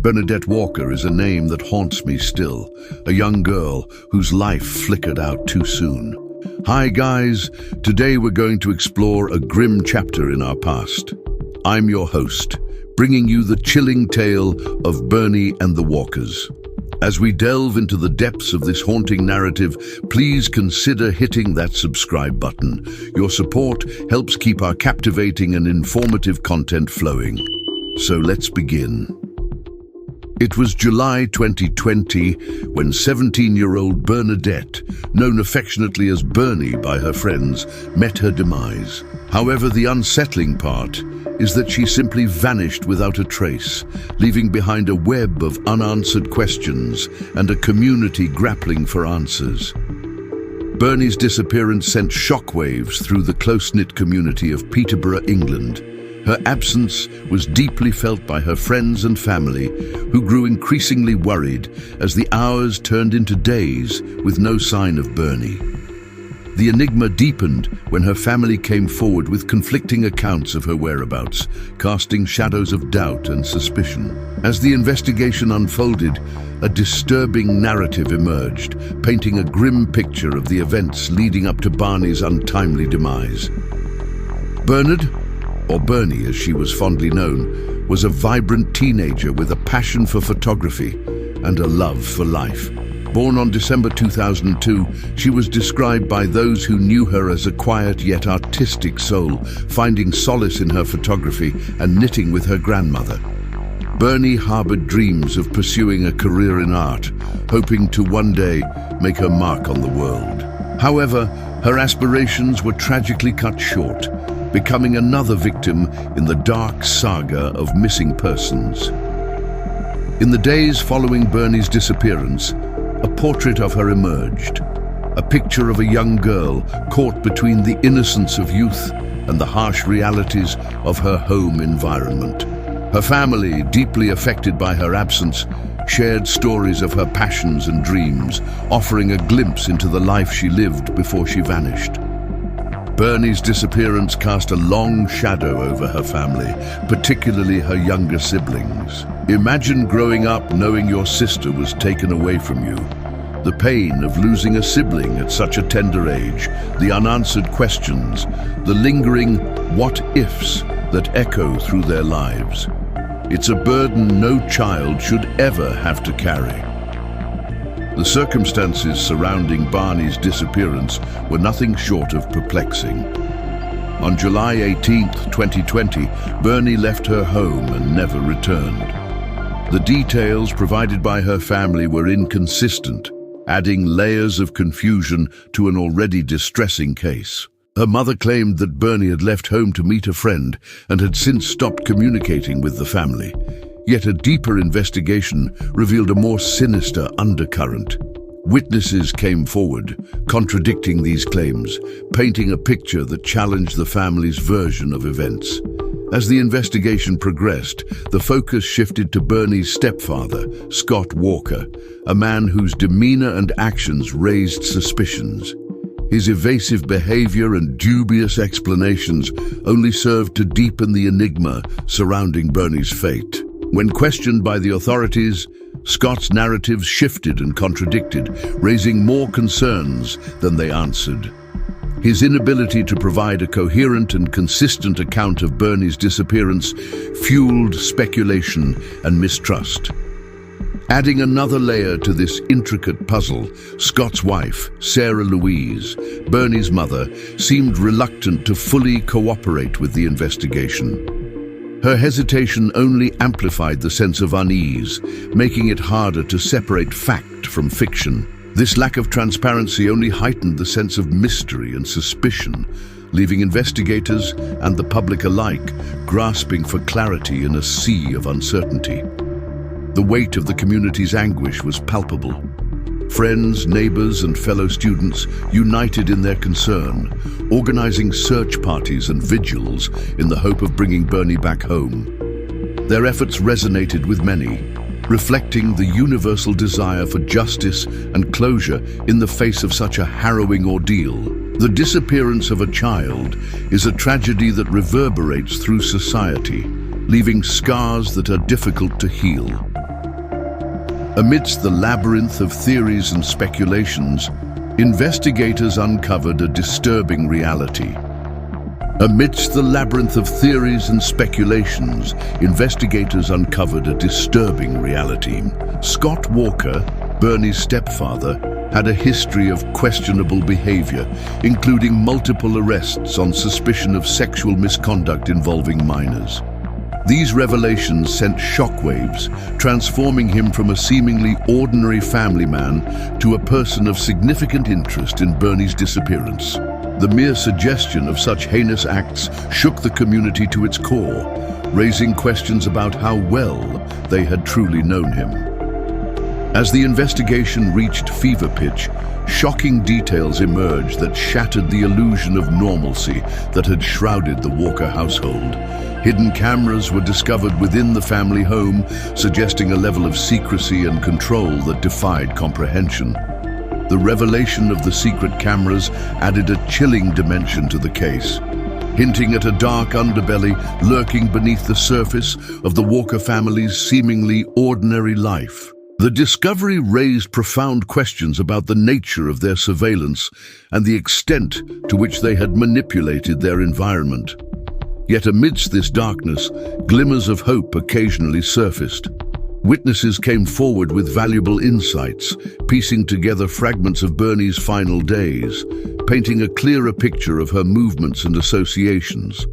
Bernadette Walker is a name that haunts me still, a young girl whose life flickered out too soon. Hi guys, today we're going to explore a grim chapter in our past. I'm your host, bringing you the chilling tale of Bernie and the Walkers. As we delve into the depths of this haunting narrative, please consider hitting that subscribe button. Your support helps keep our captivating and informative content flowing. So let's begin. It was July 2020 when 17-year-old Bernadette, known affectionately as Bernie by her friends, met her demise. However, the unsettling part is that she simply vanished without a trace, leaving behind a web of unanswered questions and a community grappling for answers. Bernie's disappearance sent shockwaves through the close-knit community of Peterborough, England. Her absence was deeply felt by her friends and family, who grew increasingly worried as the hours turned into days with no sign of Bernie. The enigma deepened when her family came forward with conflicting accounts of her whereabouts, casting shadows of doubt and suspicion. As the investigation unfolded, a disturbing narrative emerged, painting a grim picture of the events leading up to Barney's untimely demise. Bernard, or Bernie as she was fondly known, was a vibrant teenager with a passion for photography and a love for life. Born on December 2002, she was described by those who knew her as a quiet yet artistic soul, finding solace in her photography and knitting with her grandmother. Bernie harbored dreams of pursuing a career in art, hoping to one day make her mark on the world. However, her aspirations were tragically cut short, becoming another victim in the dark saga of missing persons. In the days following Bernie's disappearance, a portrait of her emerged, a picture of a young girl caught between the innocence of youth and the harsh realities of her home environment. Her family, deeply affected by her absence, shared stories of her passions and dreams, offering a glimpse into the life she lived before she vanished. Bernie's disappearance cast a long shadow over her family, particularly her younger siblings. Imagine growing up knowing your sister was taken away from you. The pain of losing a sibling at such a tender age, the unanswered questions, the lingering what-ifs that echo through their lives. It's a burden no child should ever have to carry. The circumstances surrounding Barney's disappearance were nothing short of perplexing. On July 18, 2020, Bernie left her home and never returned. The details provided by her family were inconsistent, adding layers of confusion to an already distressing case. Her mother claimed that Bernie had left home to meet a friend and had since stopped communicating with the family. Yet a deeper investigation revealed a more sinister undercurrent. Witnesses came forward, contradicting these claims, painting a picture that challenged the family's version of events. As the investigation progressed, the focus shifted to Bernie's stepfather, Scott Walker, a man whose demeanor and actions raised suspicions. His evasive behavior and dubious explanations only served to deepen the enigma surrounding Bernie's fate. When questioned by the authorities, Scott's narratives shifted and contradicted, raising more concerns than they answered. His inability to provide a coherent and consistent account of Bernie's disappearance fueled speculation and mistrust. Adding another layer to this intricate puzzle, Scott's wife, Sarah Louise, Bernie's mother, seemed reluctant to fully cooperate with the investigation. Her hesitation only amplified the sense of unease, making it harder to separate fact from fiction. This lack of transparency only heightened the sense of mystery and suspicion, leaving investigators and the public alike grasping for clarity in a sea of uncertainty. The weight of the community's anguish was palpable. Friends, neighbors, and fellow students united in their concern, organizing search parties and vigils in the hope of bringing Bernie back home. Their efforts resonated with many, reflecting the universal desire for justice and closure in the face of such a harrowing ordeal. The disappearance of a child is a tragedy that reverberates through society, leaving scars that are difficult to heal. Amidst the labyrinth of theories and speculations, investigators uncovered a disturbing reality. Amidst the labyrinth of theories and speculations, investigators uncovered a disturbing reality. Scott Walker, Bernie's stepfather, had a history of questionable behavior, including multiple arrests on suspicion of sexual misconduct involving minors. These revelations sent shockwaves, transforming him from a seemingly ordinary family man to a person of significant interest in Bernie's disappearance. The mere suggestion of such heinous acts shook the community to its core, raising questions about how well they had truly known him. As the investigation reached fever pitch, shocking details emerged that shattered the illusion of normalcy that had shrouded the Walker household. Hidden cameras were discovered within the family home, suggesting a level of secrecy and control that defied comprehension. The revelation of the secret cameras added a chilling dimension to the case, hinting at a dark underbelly lurking beneath the surface of the Walker family's seemingly ordinary life. The discovery raised profound questions about the nature of their surveillance and the extent to which they had manipulated their environment. Yet amidst this darkness, glimmers of hope occasionally surfaced. Witnesses came forward with valuable insights, piecing together fragments of Bernie's final days, painting a clearer picture of her movements and associations.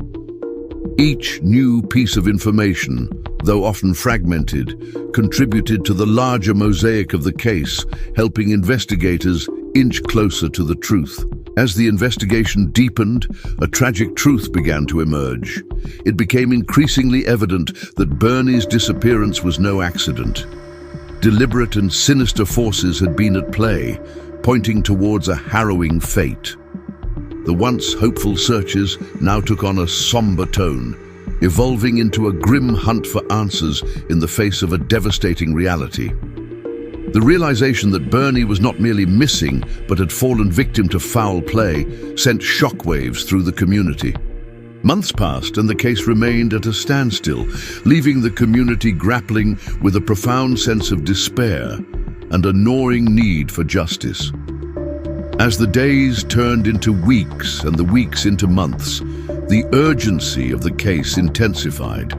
Each new piece of information, though often fragmented, contributed to the larger mosaic of the case, helping investigators inch closer to the truth. As the investigation deepened, a tragic truth began to emerge. It became increasingly evident that Bernie's disappearance was no accident. Deliberate and sinister forces had been at play, pointing towards a harrowing fate. The once hopeful searches now took on a somber tone, evolving into a grim hunt for answers in the face of a devastating reality. The realization that Bernie was not merely missing, but had fallen victim to foul play, sent shockwaves through the community. Months passed and the case remained at a standstill, leaving the community grappling with a profound sense of despair and a gnawing need for justice. As the days turned into weeks and the weeks into months, the urgency of the case intensified.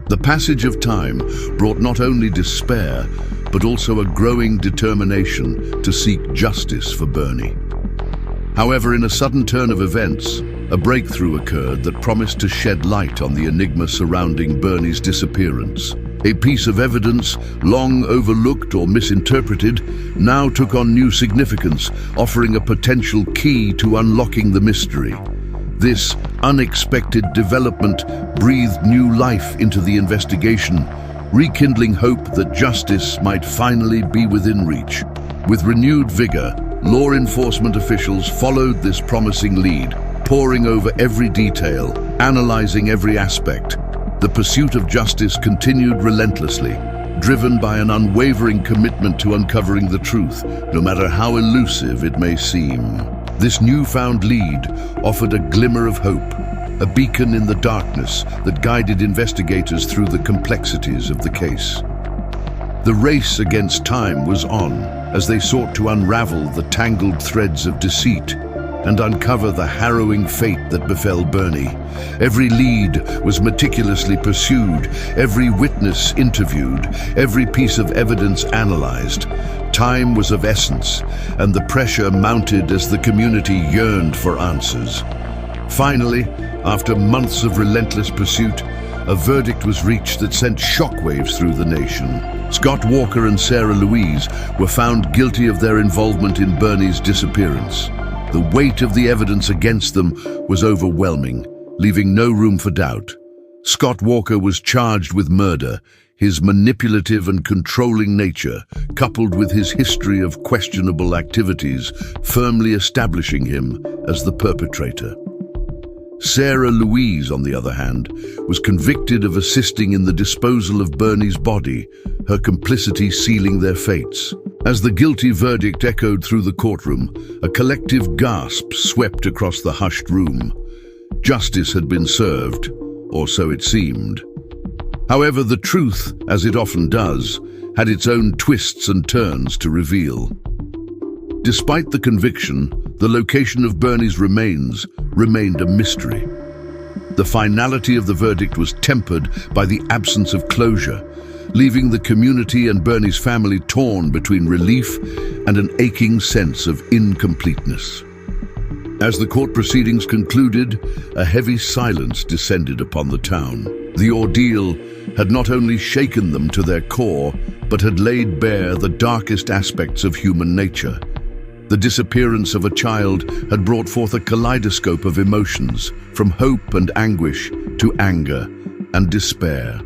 The passage of time brought not only despair, but also a growing determination to seek justice for Bernie. However, in a sudden turn of events, a breakthrough occurred that promised to shed light on the enigma surrounding Bernie's disappearance. A piece of evidence, long overlooked or misinterpreted, now took on new significance, offering a potential key to unlocking the mystery. This unexpected development breathed new life into the investigation, rekindling hope that justice might finally be within reach. With renewed vigor, law enforcement officials followed this promising lead, poring over every detail, analyzing every aspect. The pursuit of justice continued relentlessly, driven by an unwavering commitment to uncovering the truth, no matter how elusive it may seem. This newfound lead offered a glimmer of hope, a beacon in the darkness that guided investigators through the complexities of the case. The race against time was on, as they sought to unravel the tangled threads of deceit and uncover the harrowing fate that befell Bernie. Every lead was meticulously pursued, every witness interviewed, every piece of evidence analyzed. Time was of essence, and the pressure mounted as the community yearned for answers. Finally, after months of relentless pursuit, a verdict was reached that sent shockwaves through the nation. Scott Walker and Sarah Louise were found guilty of their involvement in Bernie's disappearance. The weight of the evidence against them was overwhelming, leaving no room for doubt. Scott Walker was charged with murder, his manipulative and controlling nature, coupled with his history of questionable activities, firmly establishing him as the perpetrator. Sarah Louise, on the other hand, was convicted of assisting in the disposal of Bernie's body, her complicity sealing their fates. As the guilty verdict echoed through the courtroom, a collective gasp swept across the hushed room. Justice had been served, or so it seemed. However, the truth, as it often does, had its own twists and turns to reveal. Despite the conviction, the location of Bernie's remains remained a mystery. The finality of the verdict was tempered by the absence of closure, leaving the community and Bernie's family torn between relief and an aching sense of incompleteness. As the court proceedings concluded, a heavy silence descended upon the town. The ordeal had not only shaken them to their core, but had laid bare the darkest aspects of human nature. The disappearance of a child had brought forth a kaleidoscope of emotions, from hope and anguish to anger and despair.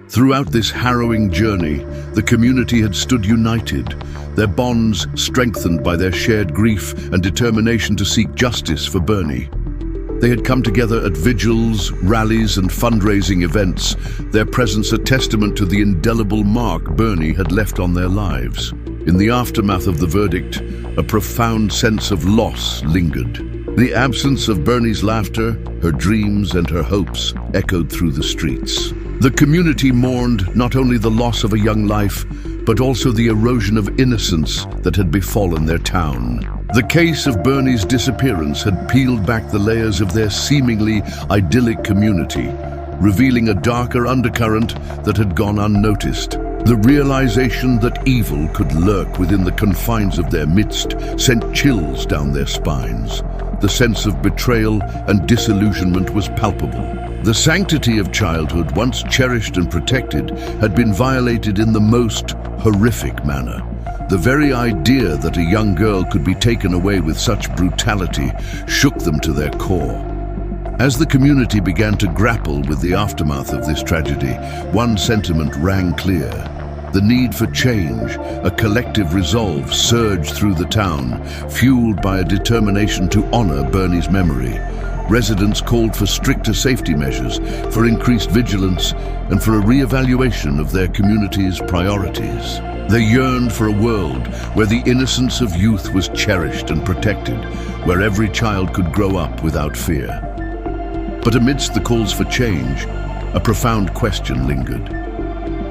Throughout this harrowing journey, the community had stood united, their bonds strengthened by their shared grief and determination to seek justice for Bernie. They had come together at vigils, rallies, and fundraising events, their presence a testament to the indelible mark Bernie had left on their lives. In the aftermath of the verdict, a profound sense of loss lingered. The absence of Bernie's laughter, her dreams, and her hopes echoed through the streets. The community mourned not only the loss of a young life, but also the erosion of innocence that had befallen their town. The case of Bernie's disappearance had peeled back the layers of their seemingly idyllic community, revealing a darker undercurrent that had gone unnoticed. The realization that evil could lurk within the confines of their midst sent chills down their spines. The sense of betrayal and disillusionment was palpable. The sanctity of childhood, once cherished and protected, had been violated in the most horrific manner. The very idea that a young girl could be taken away with such brutality shook them to their core. As the community began to grapple with the aftermath of this tragedy, one sentiment rang clear. The need for change, a collective resolve, surged through the town, fueled by a determination to honor Bernie's memory. Residents called for stricter safety measures, for increased vigilance, and for a re-evaluation of their community's priorities. They yearned for a world where the innocence of youth was cherished and protected, where every child could grow up without fear. But amidst the calls for change, a profound question lingered.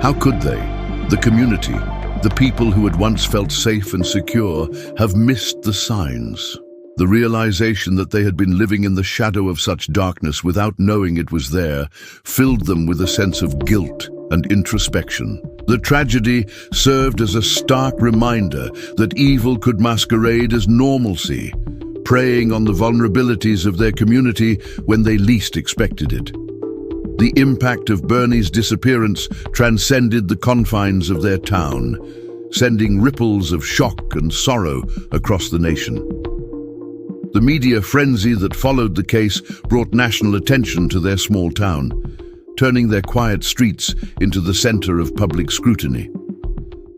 How could they, the community, the people who had once felt safe and secure, have missed the signs? The realization that they had been living in the shadow of such darkness without knowing it was there filled them with a sense of guilt and introspection. The tragedy served as a stark reminder that evil could masquerade as normalcy, preying on the vulnerabilities of their community when they least expected it. The impact of Bernie's disappearance transcended the confines of their town, sending ripples of shock and sorrow across the nation. The media frenzy that followed the case brought national attention to their small town, turning their quiet streets into the center of public scrutiny.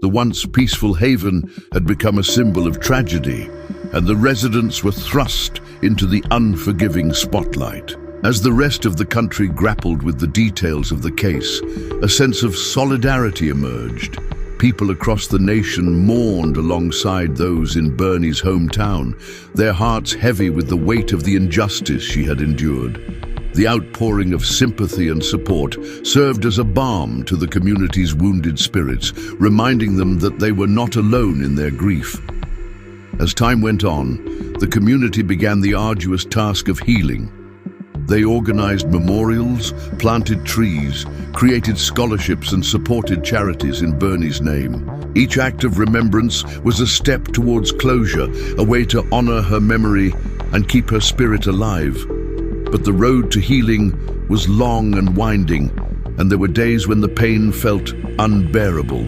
The once peaceful haven had become a symbol of tragedy, and the residents were thrust into the unforgiving spotlight. As the rest of the country grappled with the details of the case, a sense of solidarity emerged. People across the nation mourned alongside those in Bernie's hometown, their hearts heavy with the weight of the injustice she had endured. The outpouring of sympathy and support served as a balm to the community's wounded spirits, reminding them that they were not alone in their grief. As time went on, the community began the arduous task of healing. They organized memorials, planted trees, created scholarships, and supported charities in Bernie's name. Each act of remembrance was a step towards closure, a way to honor her memory and keep her spirit alive. But the road to healing was long and winding, and there were days when the pain felt unbearable.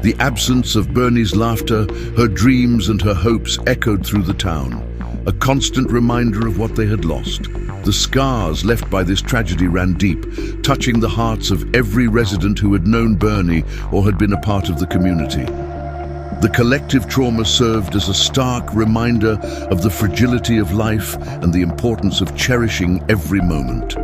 The absence of Bernie's laughter, her dreams, and her hopes echoed through the town, a constant reminder of what they had lost. The scars left by this tragedy ran deep, touching the hearts of every resident who had known Bernie or had been a part of the community. The collective trauma served as a stark reminder of the fragility of life and the importance of cherishing every moment.